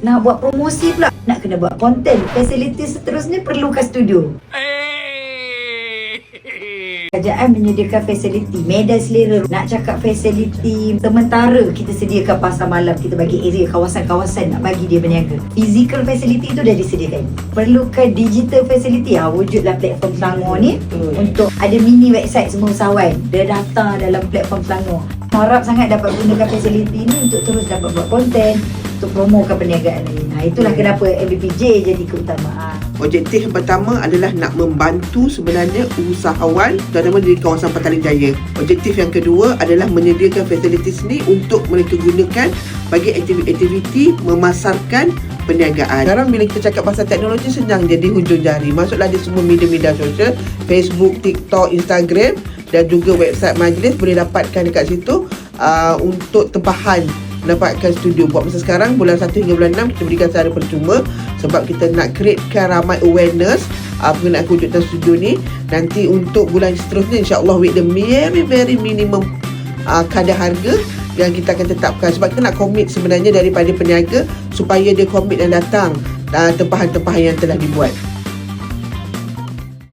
Nak buat promosi pula, nak kena buat konten. Fasiliti seterusnya perlukan studio. Kerajaan menyediakan fasiliti medan selera. Nak cakap fasiliti sementara, kita sediakan pasar malam, kita bagi area kawasan-kawasan nak bagi dia berniaga. Physical facility tu dah disediakan. Perlukan digital facility. Wujudlah platform Selangor ni untuk ada mini website semua usahawan. Dia daftar dalam platform Selangor. Harap sangat dapat gunakan fasiliti ni untuk terus dapat buat konten, untuk promokan perniagaan lain. Itulah kenapa MBPJ jadi keutamaan. Objektif yang pertama adalah nak membantu sebenarnya usahawan terutama di kawasan Petaling Jaya. Objektif yang kedua adalah menyediakan fasilitas ni untuk mereka gunakan bagi aktiviti memasarkan perniagaan. Sekarang bila kita cakap pasal teknologi, senang jadi hujung jari. Masuklah di semua media-media sosial, Facebook, TikTok, Instagram dan juga website majlis, boleh dapatkan dekat situ untuk tempahan mendapatkan studio. Buat masa sekarang bulan 1 hingga bulan 6 kita berikan secara percuma sebab kita nak createkan ramai awareness mengenai kewujudan studio ni. Nanti untuk bulan seterusnya insya-Allah with the very minimum kadar harga yang kita akan tetapkan, sebab kita nak komit sebenarnya daripada peniaga supaya dia komit dan datang tempahan-tempahan yang telah dibuat.